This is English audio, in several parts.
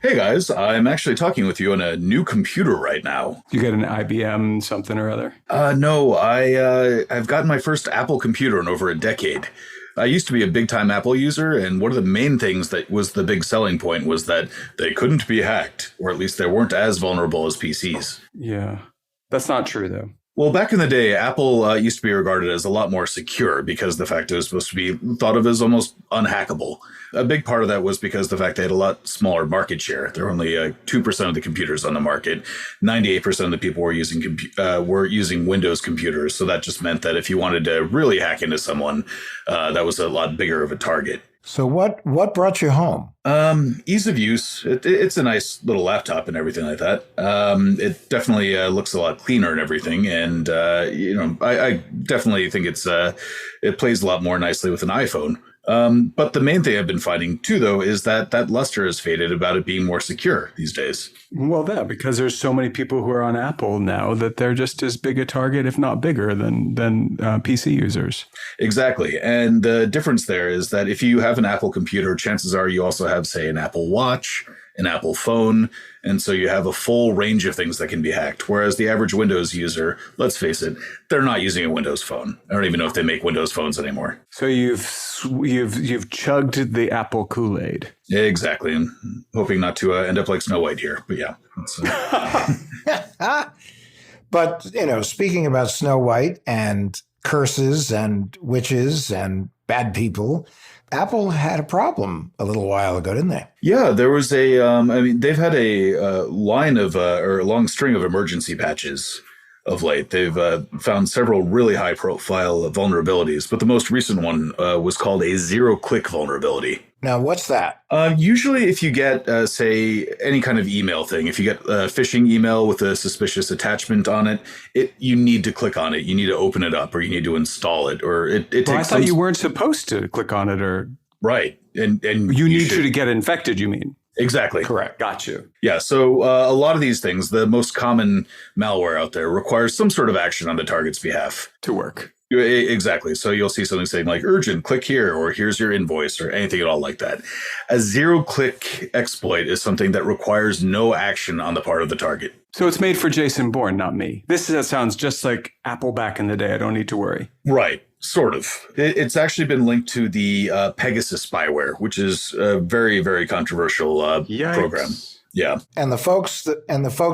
Hey guys, I'm actually talking with you on a new computer right now. You get an IBM something or other. No, I've gotten my first Apple computer in over a decade. I used to be a big time Apple user, and one of the main things that was the big selling point was that they couldn't be hacked, or at least they weren't as vulnerable as PCs. Yeah. That's not true, though. Well, back in the day, Apple used to be regarded as a lot more secure because the fact it was supposed to be thought of as almost unhackable. A big part of that was because the fact they had a lot smaller market share. There were only 2% of the computers on the market. 98% of the people were using Windows computers. So that just meant that if you wanted to really hack into someone, that was a lot bigger of a target. So what brought you home? Ease of use. It's a nice little laptop and everything like that. It definitely looks a lot cleaner and everything. And, I definitely think it plays a lot more nicely with an iPhone. But the main thing I've been finding too, though, is that luster has faded about it being more secure these days. Well, because there's so many people who are on Apple now that they're just as big a target, if not bigger, than PC users. Exactly. And the difference there is that if you have an Apple computer, chances are you also have, say, an Apple Watch, an Apple phone. And so you have a full range of things that can be hacked. Whereas the average Windows user, let's face it, they're not using a Windows phone. I don't even know if they make Windows phones anymore. So you've chugged the Apple Kool-Aid. Exactly. And hoping not to end up like Snow White here. But yeah. But, speaking about Snow White and curses and witches and bad people, Apple had a problem a little while ago, didn't they? Yeah, there was they've had a line of, or a long string of emergency patches of late. They've found several really high profile vulnerabilities, but the most recent one was called a zero-click vulnerability. Now, what's that? Usually if you get, say, any kind of email thing, if you get a phishing email with a suspicious attachment on it, you need to click on it. You need to open it up or you need to install it or it takes I thought you weren't supposed to click on it or... Right. And you need to get infected, you mean? Exactly. Correct. Got you. Yeah. So a lot of these things, the most common malware out there requires some sort of action on the target's behalf. To work. Exactly. So you'll see something saying like urgent, click here, or here's your invoice or anything at all like that. A zero-click exploit is something that requires no action on the part of the target. So it's made for Jason Bourne, not me. Sounds just like Apple back in the day. I don't need to worry. Right. Sort of. It's actually been linked to the Pegasus spyware, which is a very, very controversial program. Yeah. And the folks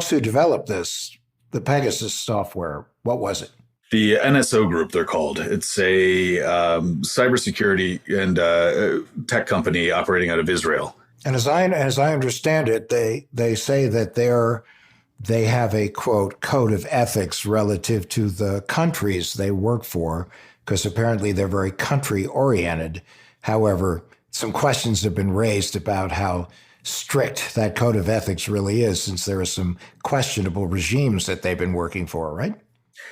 who developed this, the Pegasus software, what was it? The NSO Group, they're called. It's a cybersecurity and tech company operating out of Israel. And as I understand it, they say that they have a, quote, code of ethics relative to the countries they work for, because apparently they're very country oriented. However, some questions have been raised about how strict that code of ethics really is, since there are some questionable regimes that they've been working for, right?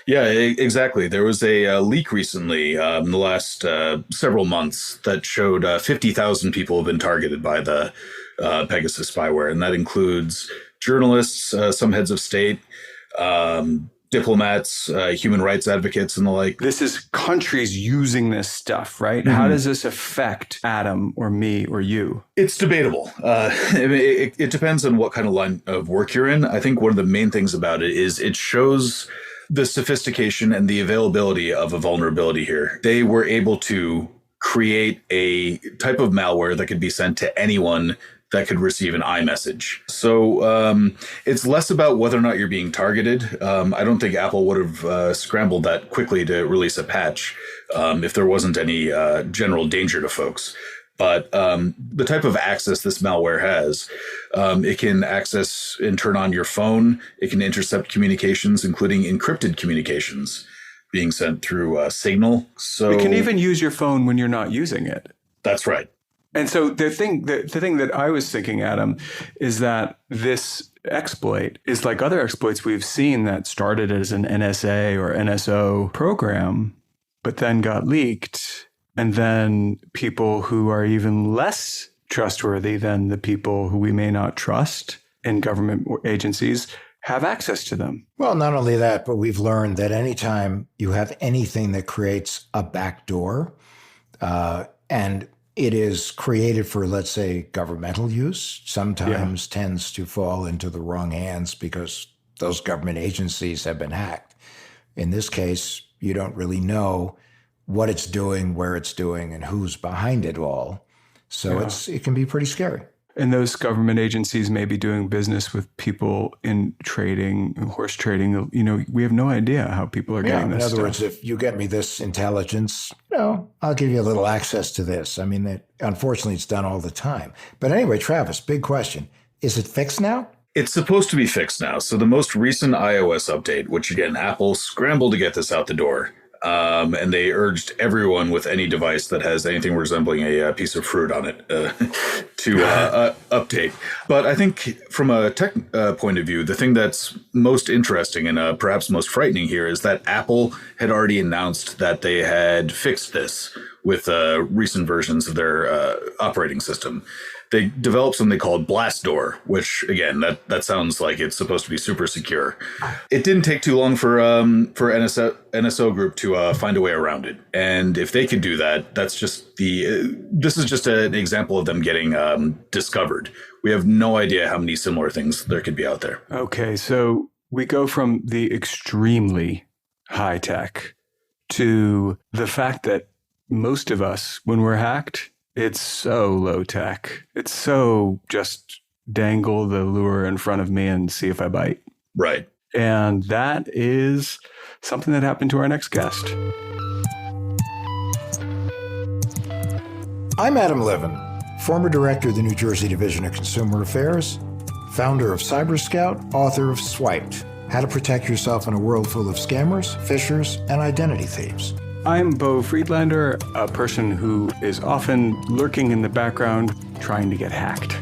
Yeah, exactly. There was a leak recently in the last several months that showed 50,000 people have been targeted by the Pegasus spyware. And that includes journalists, some heads of state, diplomats, human rights advocates, and the like. This is countries using this stuff, right? Mm-hmm. How does this affect Adam or me or you? It's debatable. It depends on what kind of line of work you're in. I think one of the main things about it is it shows the sophistication and the availability of a vulnerability here. They were able to create a type of malware that could be sent to anyone that could receive an iMessage. So it's less about whether or not you're being targeted. I don't think Apple would have scrambled that quickly to release a patch if there wasn't any general danger to folks. But the type of access this malware has, it can access and turn on your phone. It can intercept communications, including encrypted communications being sent through Signal. So it can even use your phone when you're not using it. That's right. And so the thing that I was thinking, Adam, is that this exploit is like other exploits we've seen that started as an NSA or NSO program, but then got leaked. And then people who are even less trustworthy than the people who we may not trust in government agencies have access to them. Well, not only that, but we've learned that anytime you have anything that creates a backdoor, and it is created for, let's say, governmental use, sometimes tends to fall into the wrong hands because those government agencies have been hacked. In this case, you don't really know what it's doing, where it's doing, and who's behind it all. So it can be pretty scary. And those government agencies may be doing business with people in trading, horse trading. We have no idea how people are getting this stuff. In other words, if you get me this intelligence, I'll give you a little access to this. I mean, unfortunately, it's done all the time. But anyway, Travis, big question. Is it fixed now? It's supposed to be fixed now. So the most recent iOS update, which again, Apple scrambled to get this out the door. And they urged everyone with any device that has anything resembling a piece of fruit on it to update. But I think from a tech point of view, the thing that's most interesting and perhaps most frightening here is that Apple had already announced that they had fixed this with recent versions of their operating system. They developed something called Blastdoor, which, again, that sounds like it's supposed to be super secure. It didn't take too long for NSO Group to find a way around it. And if they could do that, this is just an example of them getting discovered. We have no idea how many similar things there could be out there. Okay, so we go from the extremely high tech to the fact that most of us, when we're hacked, it's so low tech. It's so just dangle the lure in front of me and see if I bite. Right. And that is something that happened to our next guest. I'm Adam Levin, former director of the New Jersey Division of Consumer Affairs, founder of CyberScout, author of Swiped, How to Protect Yourself in a World Full of Scammers, Phishers, and Identity Thieves. I'm Bo Friedlander, a person who is often lurking in the background trying to get hacked.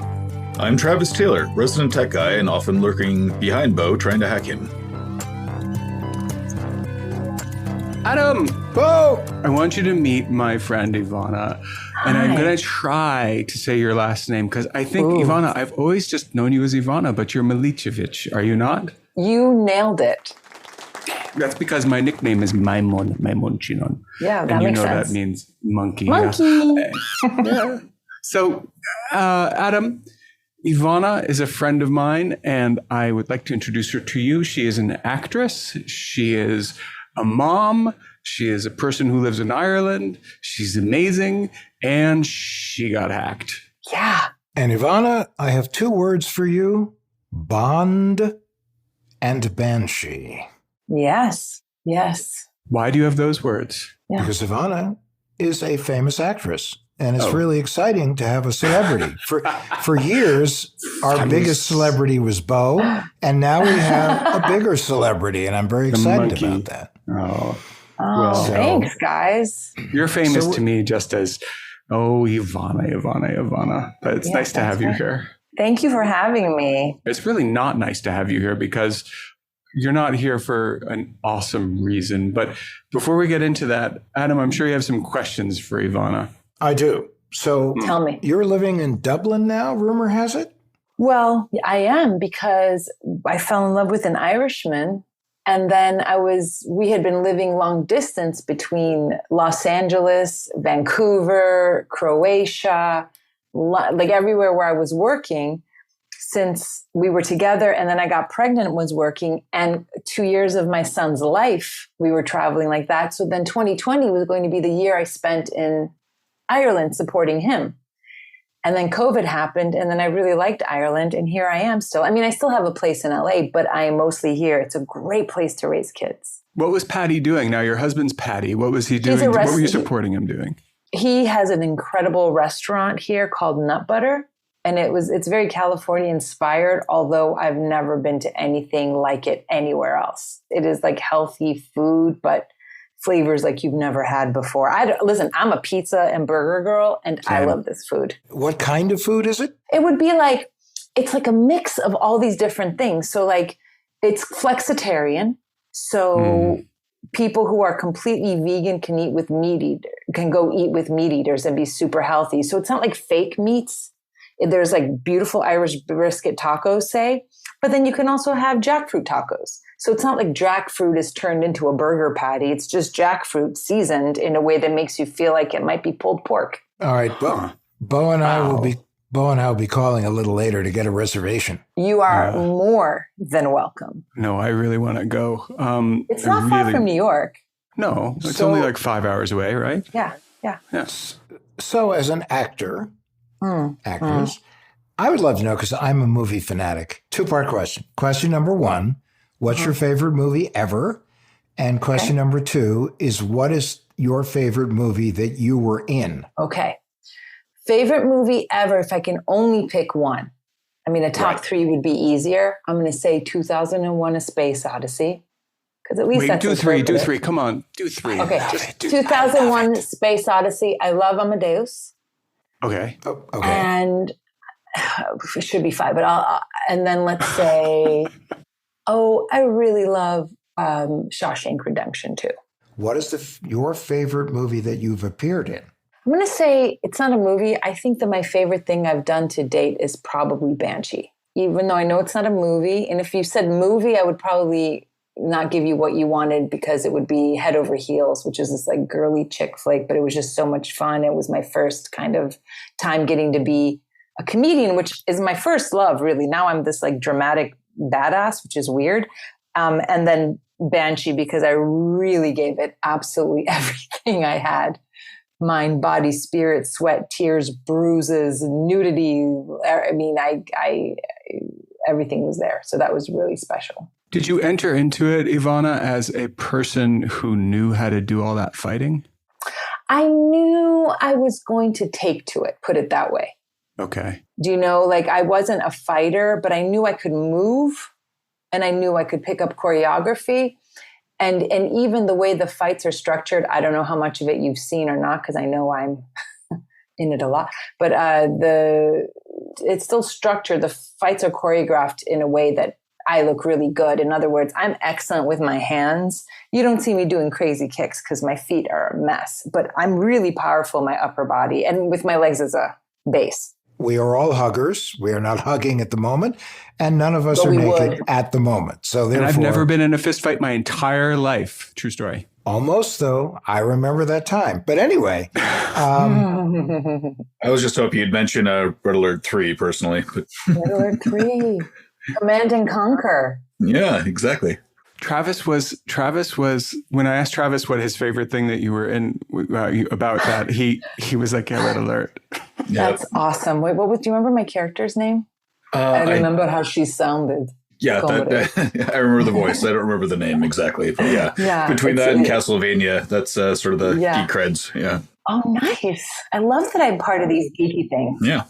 I'm Travis Taylor, resident tech guy and often lurking behind Bo trying to hack him. Adam! Bo! I want you to meet my friend Ivana. Hi. And I'm going to try to say your last name because I think, Ivana, I've always just known you as Ivana, but you're Milicevic, are you not? You nailed it. That's because my nickname is Maimonchinon. Yeah, that and makes sense. That means monkey. Monkey. Yeah. So, Adam, Ivana is a friend of mine, and I would like to introduce her to you. She is an actress. She is a mom. She is a person who lives in Ireland. She's amazing, and she got hacked. Yeah. And Ivana, I have two words for you: Bond and Banshee. Yes. Yes. Why do you have those words? Yeah. Because Ivana is a famous actress, and it's really exciting to have a celebrity. For years, our biggest celebrity was Bo, and now we have a bigger celebrity, and I'm very excited about that. Oh, well, thanks, guys. You're famous to me just as, Ivana. But it's nice to have you here. Thank you for having me. It's really not nice to have you here because you're not here for an awesome reason. But before we get into that, Adam, I'm sure you have some questions for Ivana. I do. So tell me. You're living in Dublin now, rumor has it? Well, I am because I fell in love with an Irishman. And then we had been living long distance between Los Angeles, Vancouver, Croatia, like everywhere where I was working since we were together. And then I got pregnant and was working. And 2 years of my son's life, we were traveling like that. So then 2020 was going to be the year I spent in Ireland supporting him. And then COVID happened. And then I really liked Ireland. And here I am still. I mean, I still have a place in LA, but I am mostly here. It's a great place to raise kids. What was Patty doing? Now, your husband's Patty. What was he doing? What were you supporting him doing? He has an incredible restaurant here called Nut Butter. And it's very California inspired, although I've never been to anything like it anywhere else. It is like healthy food, but flavors like you've never had before. Listen, I'm a pizza and burger girl, and I love this food. What kind of food is it? It would be like, it's like a mix of all these different things. So like, it's flexitarian. So people who are completely vegan can go eat with meat eaters and be super healthy. So it's not like fake meats. There's like beautiful Irish brisket tacos, say, but then you can also have jackfruit tacos. So it's not like jackfruit is turned into a burger patty. It's just jackfruit seasoned in a way that makes you feel like it might be pulled pork. All right, Bo and I will be calling a little later to get a reservation. You are more than welcome. No, I really want to go. It's not far from New York. No, it's only like 5 hours away, right? Yeah. Yes. So as an actress, I would love to know, because I'm a movie fanatic. 2-part question. Question number 1, what's your favorite movie ever? And question number 2 is, what is your favorite movie that you were in? Okay. Favorite movie ever, if I can only pick one. I mean, a top 3 would be easier. I'm going to say 2001: A Space Odyssey. Because at least that's do 3. Come on, do 3. Okay. 2001: Space Odyssey. I love Amadeus. Okay. Okay. And it should be 5, but and then let's say, I really love Shawshank Redemption too. What is your favorite movie that you've appeared in? I'm going to say it's not a movie. I think that my favorite thing I've done to date is probably Banshee, even though I know it's not a movie. And if you said movie, I would probably not give you what you wanted, because it would be Head Over Heels, which is this like girly chick flick, but it was just so much fun. It was my first kind of time getting to be a comedian, which is my first love, really. Now I'm this like dramatic badass, which is weird. And then Banshee, because I really gave it absolutely everything I had. Mind, body, spirit, sweat, tears, bruises, nudity. I mean, I everything was there. So that was really special. Did you enter into it, Ivana, as a person who knew how to do all that fighting? I knew I was going to take to it, put it that way. Okay. Do you know, like I wasn't a fighter, but I knew I could move and I knew I could pick up choreography. And even the way the fights are structured, I don't know how much of it you've seen or not, because I know I'm in it a lot. But it's still structured. The fights are choreographed in a way that I look really good. In other words, I'm excellent with my hands. You don't see me doing crazy kicks because my feet are a mess. But I'm really powerful in my upper body and with my legs as a base. We are all huggers. We are not hugging at the moment, and none of us are naked at the moment. So therefore, and I've never been in a fist fight my entire life. True story. Almost, though. I remember that time. But anyway. I was just hoping you'd mention Red Alert 3 personally. But Red Alert 3. Command and Conquer. Yeah, exactly. Travis was, when I asked Travis what his favorite thing that you were in about that, he was like, yeah, Red Alert. That's awesome. Wait, do you remember my character's name? I remember how she sounded. Yeah, I remember the voice. I don't remember the name exactly. But yeah between that and Castlevania, that's sort of the geek creds. Yeah. Oh, nice. I love that I'm part of these geeky things. Yeah.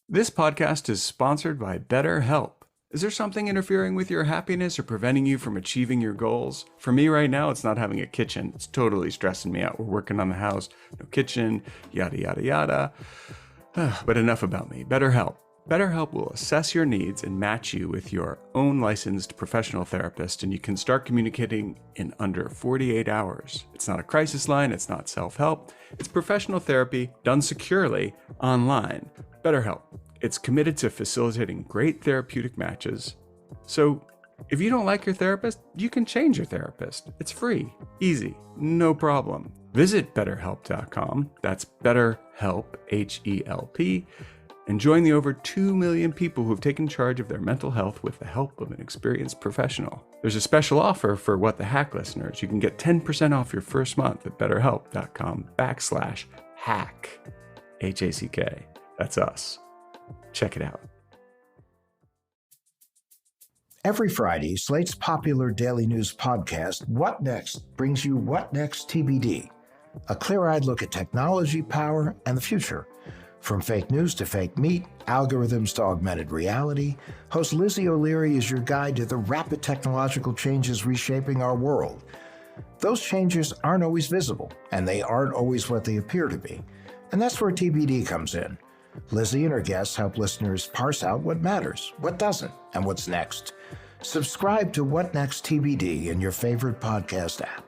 This podcast is sponsored by BetterHelp. Is there something interfering with your happiness or preventing you from achieving your goals? For me right now, it's not having a kitchen. It's totally stressing me out. We're working on the house, no kitchen, yada, yada, yada. But enough about me. BetterHelp. BetterHelp will assess your needs and match you with your own licensed professional therapist, and you can start communicating in under 48 hours. It's not a crisis line. It's not self-help. It's professional therapy done securely online. BetterHelp. It's committed to facilitating great therapeutic matches. So if you don't like your therapist, you can change your therapist. It's free, easy, no problem. Visit BetterHelp.com. That's BetterHelp, H-E-L-P, and join the over 2 million people who've taken charge of their mental health with the help of an experienced professional. There's a special offer for What the Hack listeners. You can get 10% off your first month at BetterHelp.com/hack, H-A-C-K. That's us. Check it out. Every Friday, Slate's popular daily news podcast, What Next, brings you What Next TBD, a clear-eyed look at technology, power, and the future. From fake news to fake meat, algorithms to augmented reality, host Lizzie O'Leary is your guide to the rapid technological changes reshaping our world. Those changes aren't always visible, and they aren't always what they appear to be. And that's where TBD comes in. Lizzie and her guests help listeners parse out what matters, what doesn't, and what's next. Subscribe to What Next TBD in your favorite podcast app.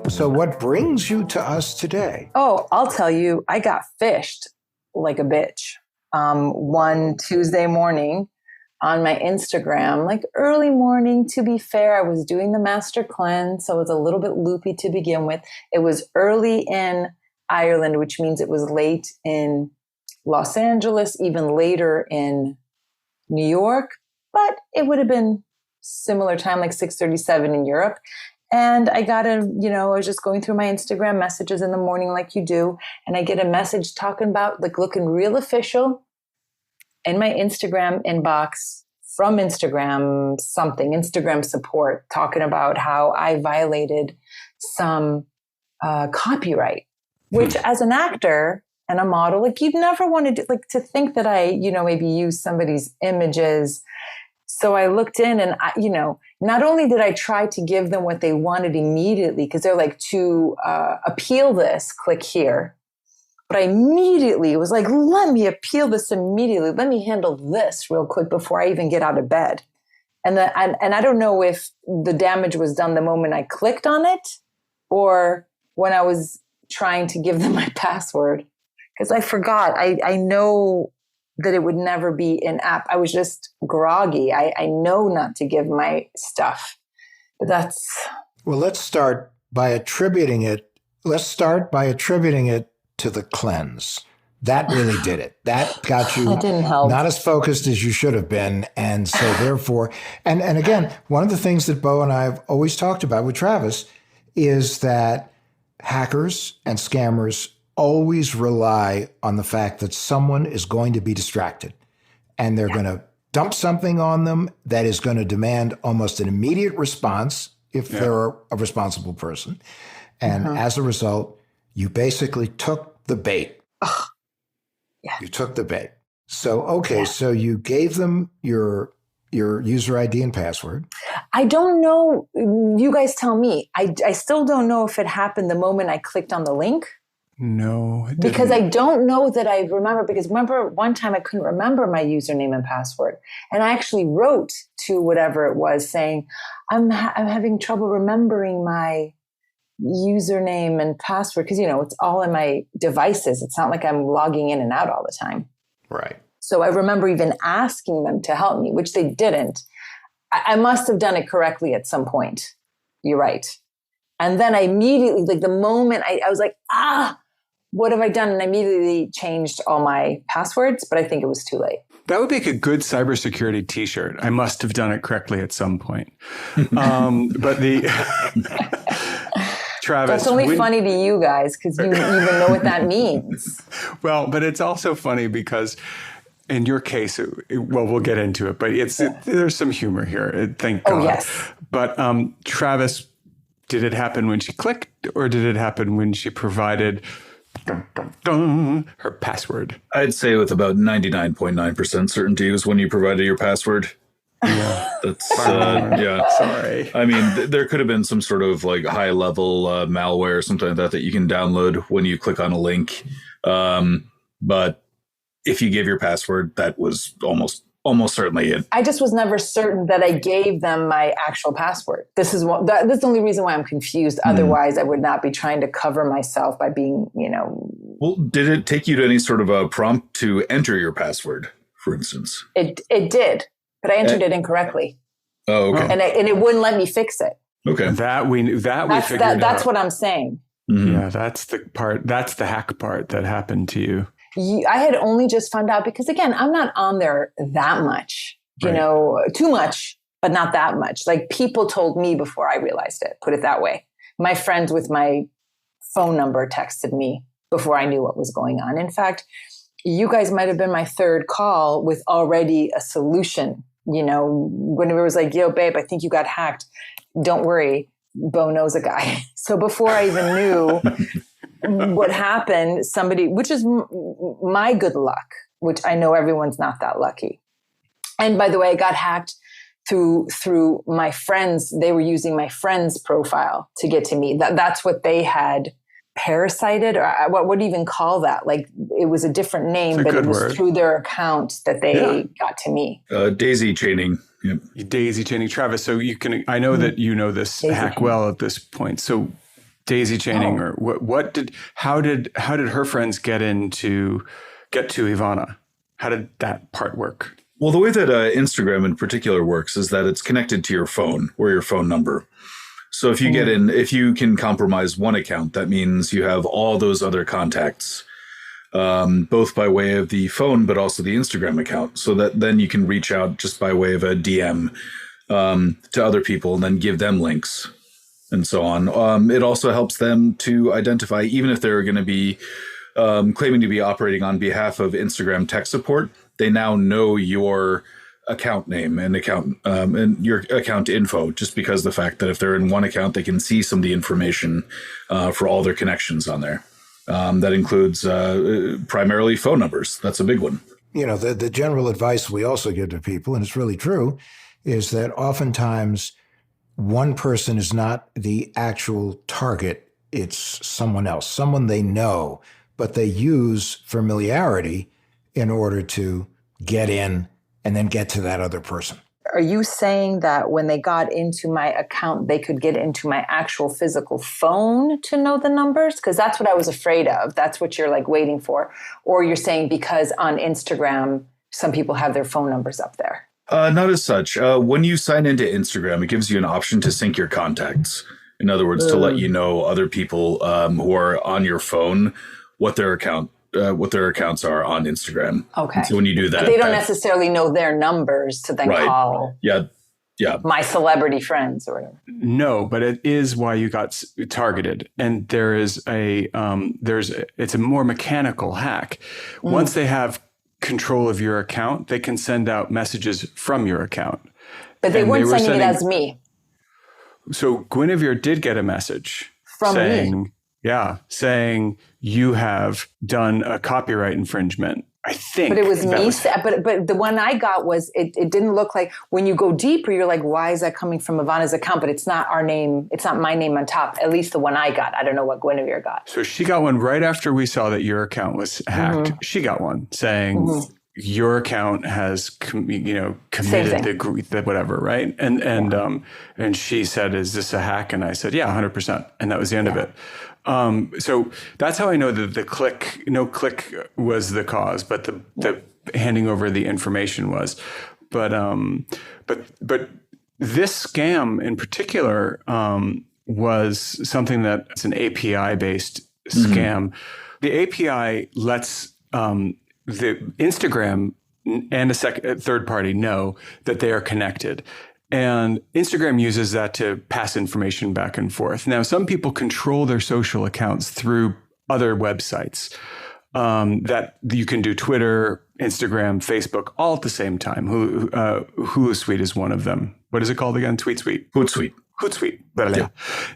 So what brings you to us today? Oh, I'll tell you, I got fished like a bitch. One Tuesday morning, on my Instagram, like early morning. To be fair, I was doing the master cleanse, so it was a little bit loopy to begin with. It was early in Ireland, which means it was late in Los Angeles, even later in New York, but it would have been similar time, like 6:37 in Europe. And I got I was just going through my Instagram messages in the morning like you do, and I get a message talking about, like, looking real official in my Instagram inbox from Instagram support, talking about how I violated some copyright, which as an actor and a model, like, you'd never want to to think that I, maybe use somebody's images. So I looked in and, not only did I try to give them what they wanted immediately, because they're like, to appeal this, click here. But I immediately was like, let me appeal this immediately. Let me handle this real quick before I even get out of bed. And I don't know if the damage was done the moment I clicked on it or when I was trying to give them my password, because I forgot. I know that it would never be in app. I was just groggy. I know not to give my stuff. But that's... Well, let's start by attributing it. Let's start by attributing it to the cleanse. That really did it. That got you That didn't help. Not as focused as you should have been. And so therefore, and again, one of the things that Bo and I have always talked about with Travis is that hackers and scammers always rely on the fact that someone is going to be distracted and they're going to dump something on them that is going to demand almost an immediate response if they're a responsible person. And as a result, you basically took the bait. You took the bait. So, okay, so you gave them your user ID and password. I don't know. You guys tell me. I still don't know if it happened the moment I clicked on the link. No, it didn't. Because I don't know that I remember, because remember one time I couldn't remember my username and password. And I actually wrote to whatever it was saying, I'm having trouble remembering my username and password. Because, it's all in my devices. It's not like I'm logging in and out all the time. Right. So I remember even asking them to help me, which they didn't. I must have done it correctly at some point. You're right. And then I immediately, like the moment I was like, what have I done? And I immediately changed all my passwords, but I think it was too late. That would make a good cybersecurity T-shirt. I must have done it correctly at some point. But the Travis, that's only funny to you guys because you even know what that means. Well, but it's also funny because in your case, we'll get into it, but there's some humor here. Thank God. Oh, yes. But Travis, did it happen when she clicked, or did it happen when she provided her password? I'd say with about 99.9% certainty was when you provided your password. Yeah. That's Sorry. I mean, there could have been some sort of like high level malware or something like that you can download when you click on a link. But if you gave your password, that was almost certainly it. I just was never certain that I gave them my actual password. This is that's the only reason why I'm confused. Otherwise, I would not be trying to cover myself by being, Well, did it take you to any sort of a prompt to enter your password, for instance? It did, but I entered it incorrectly. Oh, okay. And it wouldn't let me fix it. Okay. We figured out. That's what I'm saying. Mm-hmm. Yeah, that's the part. That's the hack part that happened to you. I had only just found out because, again, I'm not on there that much, too much, but not that much. Like, people told me before I realized it, put it that way. My friends with my phone number texted me before I knew what was going on. In fact, you guys might have been my third call with already a solution. When it was like, yo, babe, I think you got hacked. Don't worry. Bo knows a guy. So before I even knew what happened, somebody, which is my good luck, which I know everyone's not that lucky. And by the way, I got hacked through my friends. They were using my friend's profile to get to me. That's what they had parasited, or what do you even call that? Like, it was a different name, but it was through their account that they got to me. Daisy chaining. Yep. Daisy chaining. Travis, so I know that you know this hack well at this point. So daisy chaining, or how did her friends get to Ivana? How did that part work? Well, the way that Instagram in particular works is that it's connected to your phone or your phone number. So if you if you can compromise one account, that means you have all those other contacts, both by way of the phone, but also the Instagram account. So that then you can reach out just by way of a DM to other people and then give them links and so on. It also helps them to identify, even if they're going to be claiming to be operating on behalf of Instagram tech support, they now know your account name and your account info, just because the fact that if they're in one account, they can see some of the information for all their connections on there. That includes primarily phone numbers. That's a big one. You know, the general advice we also give to people, and it's really true, is that oftentimes one person is not the actual target. It's someone else, someone they know, but they use familiarity in order to get in and then get to that other person. Are you saying that when they got into my account, they could get into my actual physical phone to know the numbers? Because that's what I was afraid of. That's what you're like waiting for. Or you're saying because on Instagram, some people have their phone numbers up there. Not as such. When you sign into Instagram, it gives you an option to sync your contacts. In other words, to let you know other people who are on your phone what their accounts are on Instagram. Okay. So when you do that, but they don't necessarily know their numbers to then call. Yeah. My celebrity friends or whatever. No, but it is why you got targeted. And there is it's a more mechanical hack. Once they have control of your account, they can send out messages from your account. But they weren't sending it as me. So Guinevere did get a message from saying, me. Yeah, saying you have done a copyright infringement. I think. But it was me. But the one I got was, it didn't look like, when you go deeper, you're like, why is that coming from Ivana's account? But it's not our name. It's not my name on top. At least the one I got. I don't know what Guinevere got. So she got one right after we saw that your account was hacked. Mm-hmm. She got one saying your account has, committed the whatever, right? And she said, is this a hack? And I said, yeah, 100%. And that was the end of it. So that's how I know that no click was the cause, but the handing over the information was. But this scam in particular was something that it's an API based scam. The API lets the Instagram and a third party know that they are connected. And Instagram uses that to pass information back and forth. Now, some people control their social accounts through other websites that you can do Twitter, Instagram, Facebook, all at the same time. Hootsuite is one of them. What is it called again? Hootsuite. Yeah.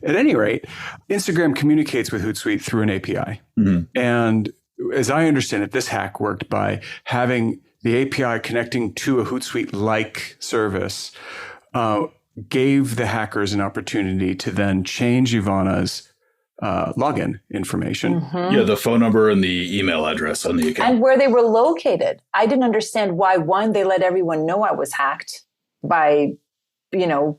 At any rate, Instagram communicates with Hootsuite through an API. Mm-hmm. And as I understand it, this hack worked by having the API connecting to a Hootsuite-like service, gave the hackers an opportunity to then change Ivana's login information. Mm-hmm. Yeah, the phone number and the email address on the account. And where they were located. I didn't understand why, one, they let everyone know I was hacked by,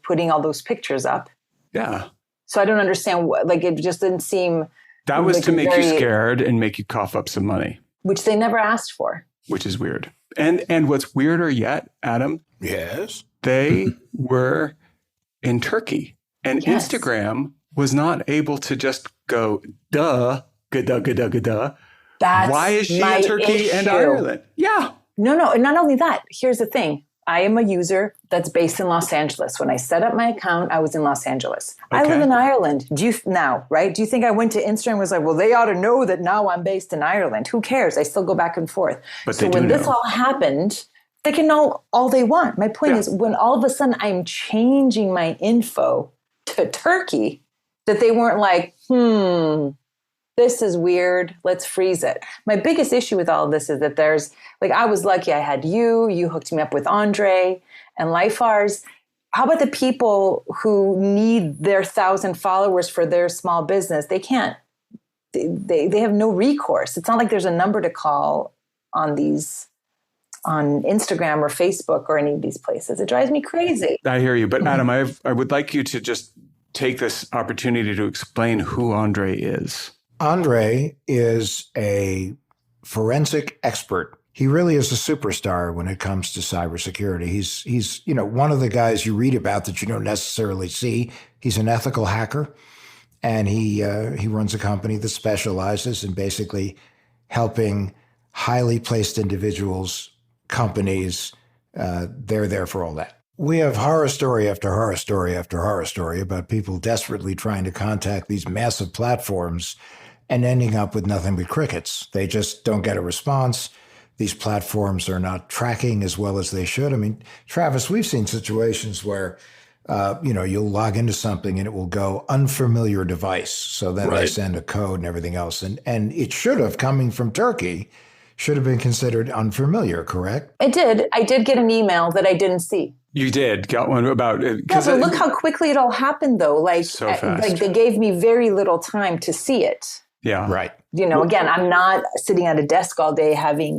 putting all those pictures up. Yeah. So I don't understand, it just didn't seem... That was to make you scared and make you cough up some money. Which they never asked for. Which is weird. And what's weirder yet, Adam? Yes. They were in Turkey. And Instagram was not able to just go, duh. That's why is she in Turkey and Ireland? Yeah. No. And not only that, here's the thing. I am a user that's based in Los Angeles. When I set up my account, I was in Los Angeles. Okay. I live in Ireland. Do you think I went to Instagram and was like, well, they ought to know that now I'm based in Ireland. Who cares? I still go back and forth. But so when this all happened, they can know all they want. My point is, when all of a sudden I'm changing my info to Turkey, that they weren't like, this is weird. Let's freeze it. My biggest issue with all of this is that there's, I was lucky I had you hooked me up with Andre and Lifars. How about the people who need their 1,000 followers for their small business? They can't, they have no recourse. It's not like there's a number to call on Instagram or Facebook or any of these places. It drives me crazy. I hear you. But Adam, I would like you to just take this opportunity to explain who Andre is. Andre is a forensic expert he really is a superstar when it comes to cybersecurity. He's one of the guys you read about that you don't necessarily see. He's an ethical hacker, and he runs a company that specializes in basically helping highly placed individuals, companies. They're there for all that. We have horror story after horror story after horror story about people desperately trying to contact these massive platforms and ending up with nothing but crickets. They just don't get a response. These platforms are not tracking as well as they should. I mean, Travis, we've seen situations where, you'll log into something and it will go unfamiliar device. So then they send a code and everything else. And it should have, coming from Turkey, should have been considered unfamiliar, correct? It did. I did get an email that I didn't see. You did got one about it. Yeah, but look how quickly it all happened, though. So fast. Like they gave me very little time to see it. Yeah. Right. Again, I'm not sitting at a desk all day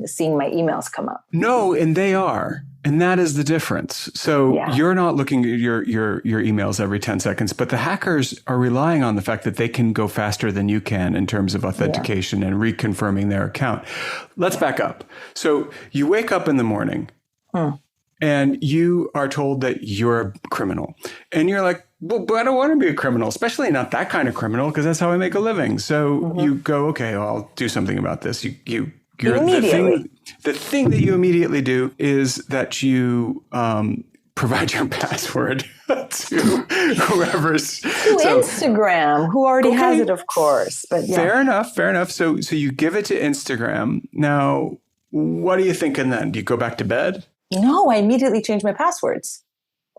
seeing my emails come up. No, and they are. And that is the difference. So you're not looking at your emails every 10 seconds, but the hackers are relying on the fact that they can go faster than you can in terms of authentication and reconfirming their account. Let's back up. So you wake up in the morning and you are told that you're a criminal. And you're like, well, but I don't want to be a criminal, especially not that kind of criminal, because that's how I make a living. So you go, okay, well, I'll do something about this. You're the thing that you immediately do is that you provide your password to whoever's Instagram, who already has it, of course. But fair enough. So you give it to Instagram. Now, what are you thinking then? Do you go back to bed? No, I immediately changed my passwords,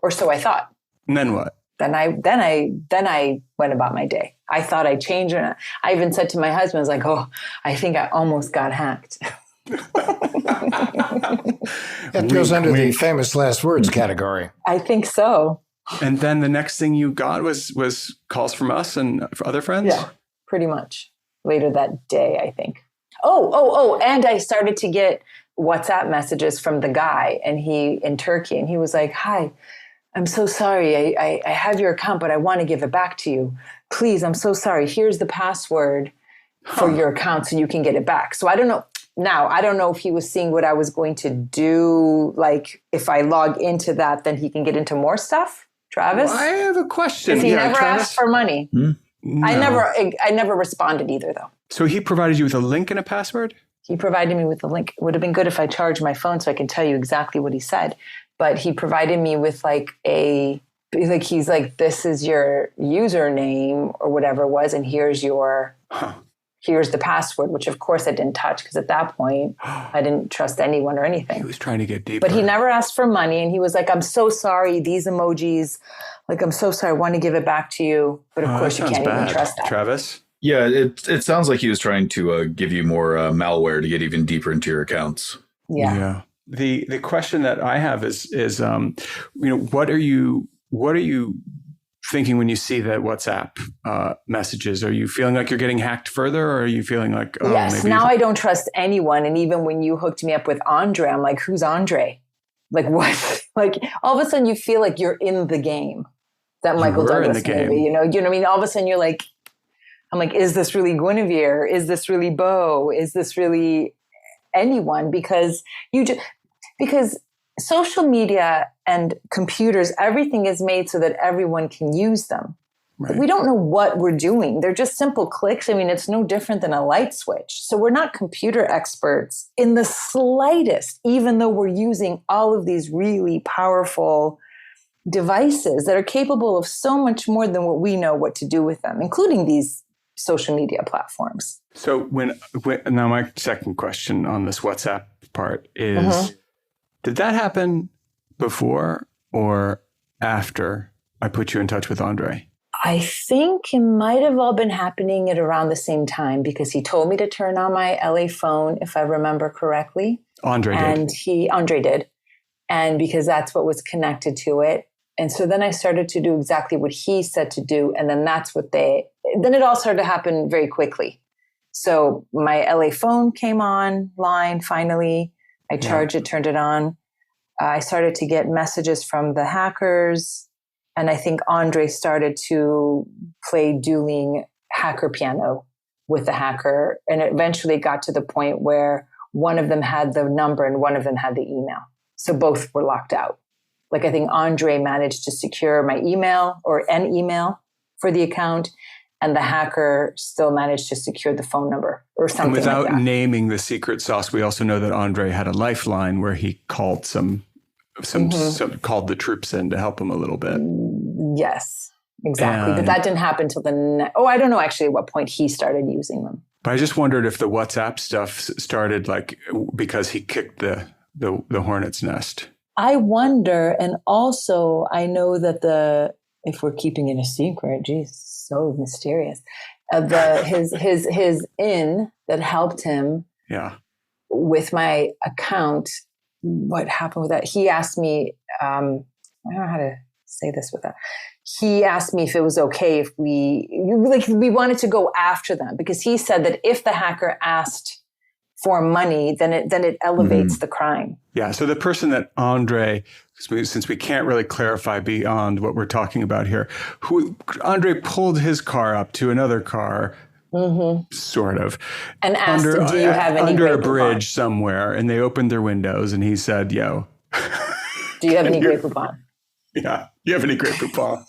or so I thought. And then what? Then I went about my day. I thought I changed it. I even said to my husband, I was like, "Oh, I think I almost got hacked." That goes under the famous last words category. I think so. And then the next thing you got was calls from us and other friends? Yeah, pretty much. Later that day, I think. Oh, and I started to get WhatsApp messages from the guy in Turkey, and he was like, "Hi, I'm so sorry. I have your account, but I want to give it back to you. Please, I'm so sorry. Here's the password for your account so you can get it back." So I don't know. Now, I don't know if he was seeing what I was going to do. Like, if I log into that, then he can get into more stuff. Travis? Well, I have a question. Because he never asked for money. No. I never responded either, though. So he provided you with a link and a password? He provided me with the link. It would have been good if I charged my phone so I can tell you exactly what he said. But he provided me with he's like, this is your username or whatever it was, and here's the password, which of course I didn't touch because at that point I didn't trust anyone or anything. He was trying to get deeper. But he never asked for money, and he was like, "I'm so sorry, these emojis, like, I'm so sorry, I want to give it back to you." But of course you can't even trust that. Travis? Yeah, it sounds like he was trying to give you more malware to get even deeper into your accounts. Yeah. The question that I have is what are you thinking when you see that WhatsApp messages? Are you feeling like you're getting hacked further, or are you feeling like, yes, maybe now I don't trust anyone. And even when you hooked me up with Andre, I'm like, who's Andre? Like, what? Like, all of a sudden you feel like you're in the game. That Michael Douglas movie, you know what I mean? All of a sudden you're like, I'm like, is this really Guinevere? Is this really Bo? Is this really anyone? Because social media and computers, everything is made so that everyone can use them. Right. We don't know what we're doing. They're just simple clicks. I mean, it's no different than a light switch. So we're not computer experts in the slightest, even though we're using all of these really powerful devices that are capable of so much more than what we know what to do with them, including these social media platforms. So when now my second question on this WhatsApp part is, did that happen before or after I put you in touch with Andre? I think it might have all been happening at around the same time, because he told me to turn on my LA phone, if I remember correctly. Andre did. And because that's what was connected to it. And so then I started to do exactly what he said to do. And then then it all started to happen very quickly. So my LA phone came online finally. I charged it, turned it on. I started to get messages from the hackers. And I think Andre started to play dueling hacker piano with the hacker. And it eventually got to the point where one of them had the number and one of them had the email. So both were locked out. Like I think Andre managed to secure my email or an email for the account, and the hacker still managed to secure the phone number or something. And without like that. naming the secret sauce, we also know that Andre had a lifeline where he called some called the troops in to help him a little bit. Yes, exactly. But that didn't happen until I don't know actually at what point he started using them. But I just wondered if the WhatsApp stuff started like because he kicked the hornet's nest. I wonder, and also I know that if we're keeping it a secret, geez, so mysterious. His in that helped him with my account. What happened with that? He asked me, I don't know how to say this with that. He asked me if it was okay if we wanted to go after them, because he said that if the hacker asked for money, then it elevates the crime. Yeah. So the person that Andre, since we can't really clarify beyond what we're talking about here, who Andre pulled his car up to another car, sort of, and asked, "Do you have any under a bridge somewhere?" And they opened their windows, and he said, "Yo, do you have any Grey Poupon?" Yeah, you have any Grey Poupon?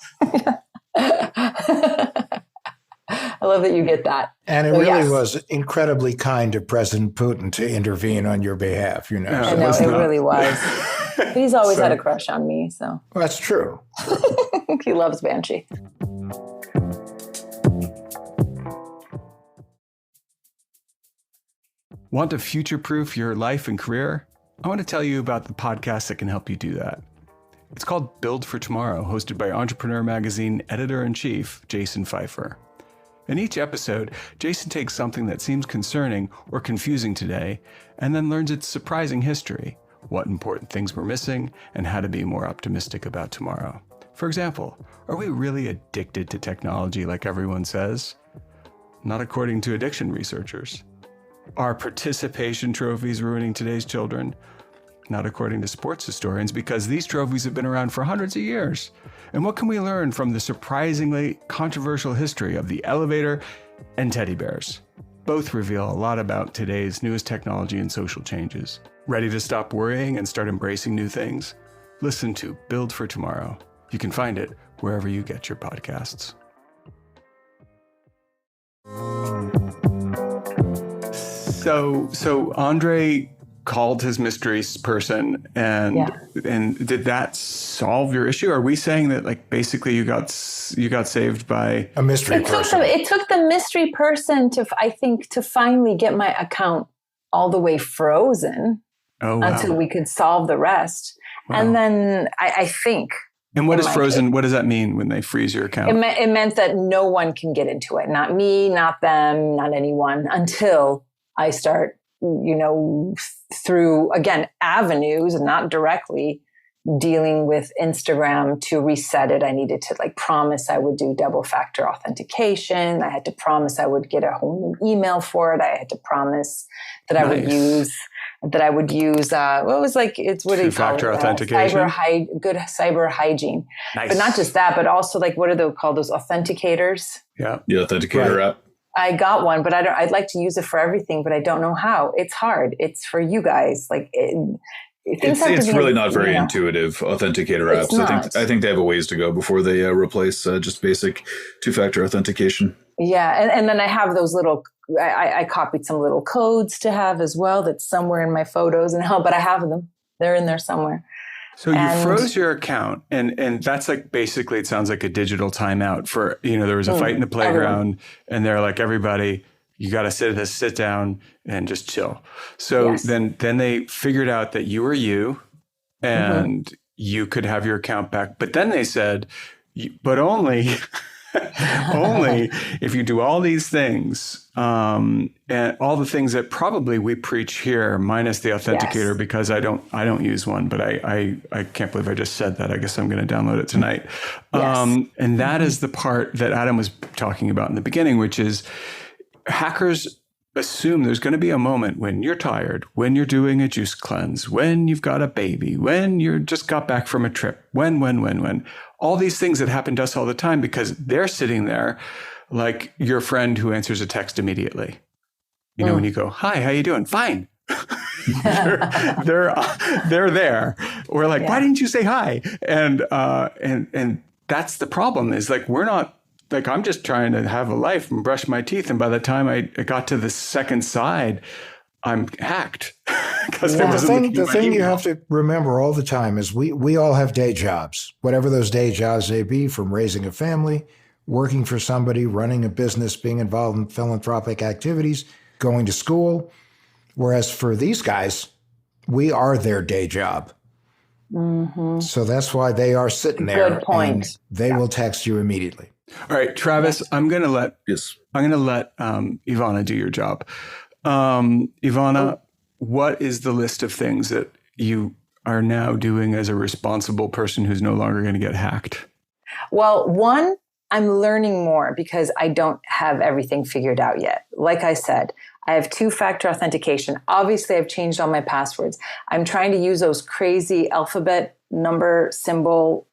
I love that you get that. And it really was incredibly kind of President Putin to intervene on your behalf, you know. I know, it really was. But he's always had a crush on me, so. Well, that's true. He loves Banshee. Want to future-proof your life and career? I want to tell you about the podcast that can help you do that. It's called Build for Tomorrow, hosted by Entrepreneur Magazine editor-in-chief Jason Pfeiffer. In each episode, Jason takes something that seems concerning or confusing today and then learns its surprising history, what important things we're missing, and how to be more optimistic about tomorrow. For example, are we really addicted to technology like everyone says? Not according to addiction researchers. Are participation trophies ruining today's children? Not according to sports historians, because these trophies have been around for hundreds of years. And what can we learn from the surprisingly controversial history of the elevator and teddy bears? Both reveal a lot about today's newest technology and social changes. Ready to stop worrying and start embracing new things? Listen to Build for Tomorrow. You can find it wherever you get your podcasts. So Andre called his mystery person, and did that solve your issue? Are we saying that like basically you got saved by a mystery person? It took the mystery person to finally get my account all the way frozen until we could solve the rest. Wow. And then I think. And what is frozen? What does that mean when they freeze your account? It meant that no one can get into it. Not me, not them, not anyone, until I start, through, again, avenues and not directly dealing with Instagram to reset it. I needed to promise I would do double factor authentication. I had to promise I would get a whole new email for it. I had to promise that I would use two-factor authentication, good cyber hygiene. Nice. But not just that, but also what are they called? Those authenticators. Yeah. The authenticator app. I got one, but I'd like to use it for everything, but I don't know how. It's hard. It's for you guys. It's really not very intuitive, authenticator apps. I think they have a ways to go before they replace just basic two-factor authentication. Yeah. And then I have those little, I copied some little codes to have as well. That's somewhere in my photos but I have them. They're in there somewhere. So you froze your account, and that's basically, it sounds like a digital timeout for, there was a fight in the playground, and they're like, everybody, you got to sit down and just chill. So then they figured out that you were you, and you could have your account back. But then they said, but only if you do all these things, and all the things that probably we preach here, minus the authenticator, because I don't use one, but I can't believe I just said that. I guess I'm going to download it tonight. And that is the part that Adam was talking about in the beginning, which is hackers assume there's going to be a moment when you're tired, when you're doing a juice cleanse, when you've got a baby, when you just got back from a trip, when. All these things that happen to us all the time, because they're sitting there like your friend who answers a text immediately. When you go, hi, how you doing? Fine. they're there. We're like, why didn't you say hi? And that's the problem is like, we're not, like, I'm just trying to have a life and brush my teeth. And by the time I got to the second side, I'm hacked. The thing you have to remember all the time is we all have day jobs, whatever those day jobs may be, from raising a family, working for somebody, running a business, being involved in philanthropic activities, going to school. Whereas for these guys, we are their day job. Mm-hmm. So that's why they are sitting there. Good point. And they will text you immediately. All right, Travis, I'm going to let Ivana do your job. Ivana, what is the list of things that you are now doing as a responsible person who's no longer going to get hacked? Well, one, I'm learning more because I don't have everything figured out yet. Like I said, I have two-factor authentication. Obviously, I've changed all my passwords. I'm trying to use those crazy alphabet, number, symbol,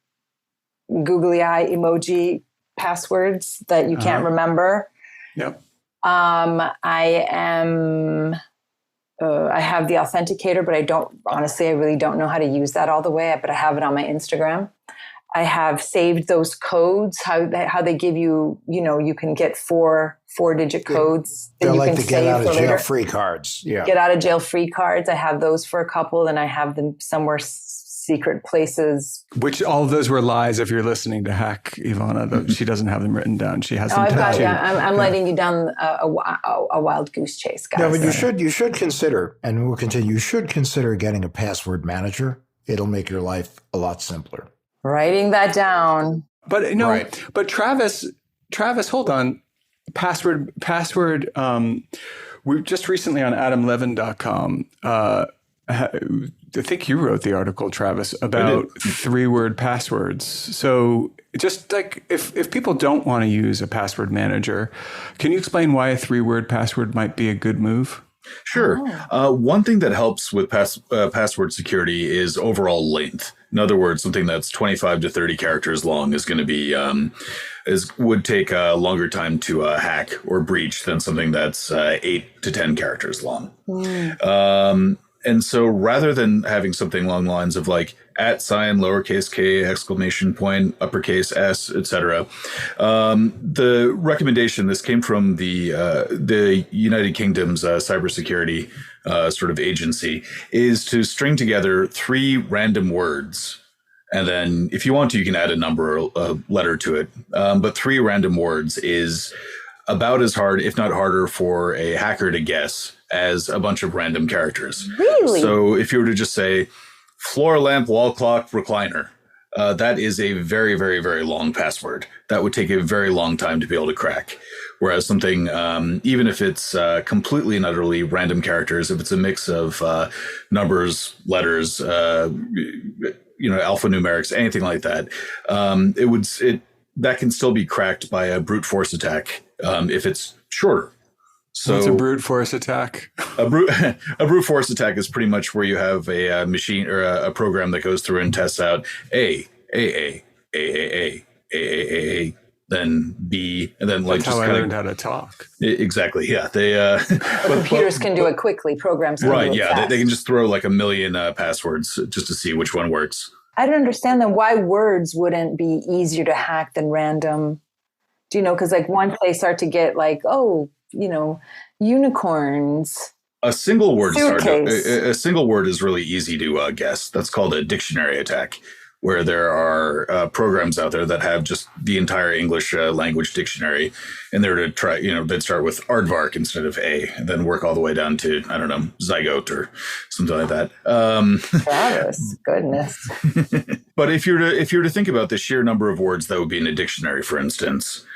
googly eye emoji passwords that you can't remember. Yep. I have the authenticator, but I really don't know how to use that all the way, but I have it on my Instagram. I have saved those codes, how they give you, you can get four-digit codes that They're you like can the save get out of for jail later. free cards. Yeah. Get out of jail free cards. I have those for a couple, and I have them somewhere secret places. Which all of those were lies if you're listening to Hack Ivana, though she doesn't have them written down. She has them tattooed. I'm letting you down a wild goose chase, guys. No, but you should consider, and we'll continue, you should consider getting a password manager. It'll make your life a lot simpler. Writing that down. But no, right. But Travis, hold on. Password. We just recently on AdamLevin.com, I think you wrote the article, Travis, about 3-word passwords. So just like if people don't want to use a password manager, can you explain why a 3-word password might be a good move? Sure. One thing that helps with password security is overall length. In other words, something that's 25 to 30 characters long is going to be would take a longer time to hack or breach than something that's 8 to 10 characters long. And so rather than having something along the lines of like @ lowercase k, exclamation point, uppercase S, etc., the recommendation, this came from the United Kingdom's cybersecurity sort of agency, is to string together 3 random words. And then if you want to, you can add a number or a letter to it. But 3 random words is about as hard, if not harder, for a hacker to guess as a bunch of random characters. Really? So if you were to just say floor lamp, wall clock, recliner, that is a very, very, very long password. That would take a very long time to be able to crack. Whereas something, even if it's completely and utterly random characters, if it's a mix of numbers, letters, alphanumerics, anything like that, that can still be cracked by a brute force attack if it's shorter. So what's a brute force attack? A brute force attack is pretty much where you have a machine or a program that goes through and tests out A, then B, and then like that's just how I learned how to talk. Exactly. Yeah. They computers can do it quickly. Programs can do it fast. They can just throw like a million passwords just to see which one works. I don't understand then why words wouldn't be easier to hack than random. Do you know? Because like once they start to get like, unicorns. A single word Suitcase. a single word is really easy to guess. That's called a dictionary attack, where there are programs out there that have just the entire English language dictionary, and they're to try, they'd start with aardvark instead of A, and then work all the way down to, I don't know, zygote or something like that. Travis, goodness. But if you're to think about the sheer number of words that would be in a dictionary, for instance,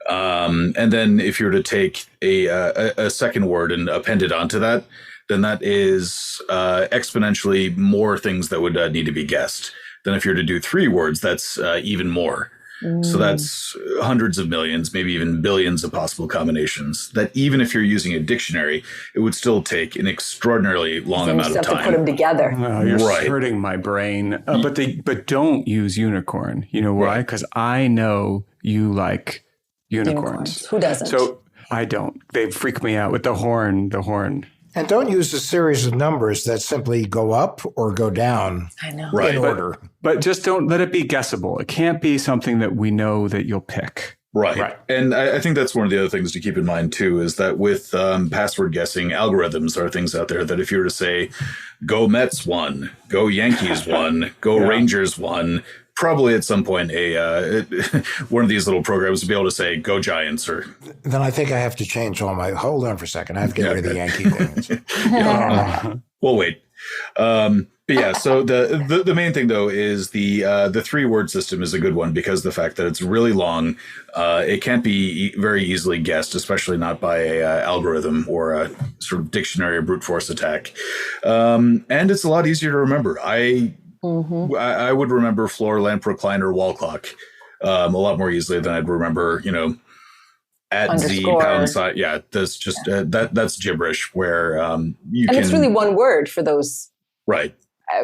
and then if you're to take a second word and append it onto that, then that is exponentially more things that would need to be guessed. Then if you're to do 3 words, that's even more. So that's hundreds of millions, maybe even billions of possible combinations that even if you're using a dictionary, it would still take an extraordinarily long amount of time to put them together. Oh, you're hurting my brain. But don't use unicorn. You know why? Because I know you like unicorns. Who doesn't? So I don't. They freak me out with the horn. And don't use a series of numbers that simply go up or go down I know. Right. in order. But just don't let it be guessable. It can't be something that we know that you'll pick. Right. And I think that's one of the other things to keep in mind, too, is that with password guessing, algorithms are things out there that if you were to say, go Mets 1, go Yankees 1, go Rangers 1, probably at some point one of these little programs will be able to say, go Giants. Or Then I think I have to change all my, hold on for a second. I have to get rid of the Yankee things. We'll wait. But yeah, so the main thing, though, is the 3-word system is a good one because the fact that it's really long, it can't be very easily guessed, especially not by a algorithm or a sort of dictionary or brute force attack. And it's a lot easier to remember. I would remember floor, lamp, recliner, wall clock a lot more easily than I'd remember, at Z pound sign. Yeah, that's just that's gibberish where you can. And it's really one word for those right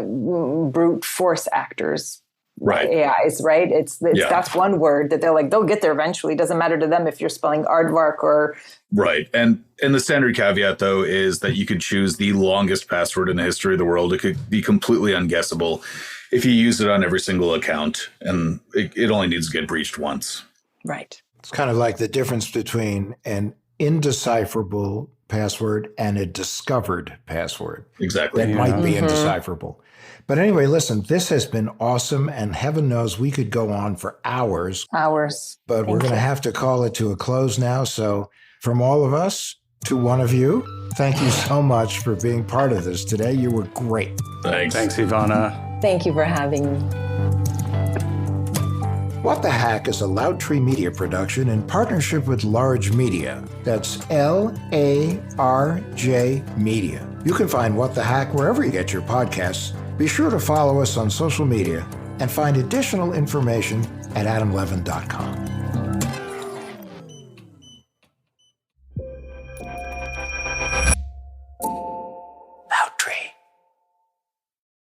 brute force actors, right? AIs, right? It's that's one word that they'll get there eventually. It doesn't matter to them if you're spelling aardvark or right. And the standard caveat though is that you could choose the longest password in the history of the world. It could be completely unguessable if you use it on every single account, and it only needs to get breached once. Right. It's kind of like the difference between an indecipherable password and a discovered password. Exactly. That might be indecipherable. But anyway, listen, this has been awesome, and heaven knows we could go on for hours. But we're going to have to call it to a close now. So from all of us to one of you, thank you so much for being part of this today. You were great. Thanks, Ivana. Thank you for having me. What the Hack is a Larj Media production in partnership with Larj Media. That's Larj Media. You can find What the Hack wherever you get your podcasts. Be sure to follow us on social media and find additional information at adamlevin.com.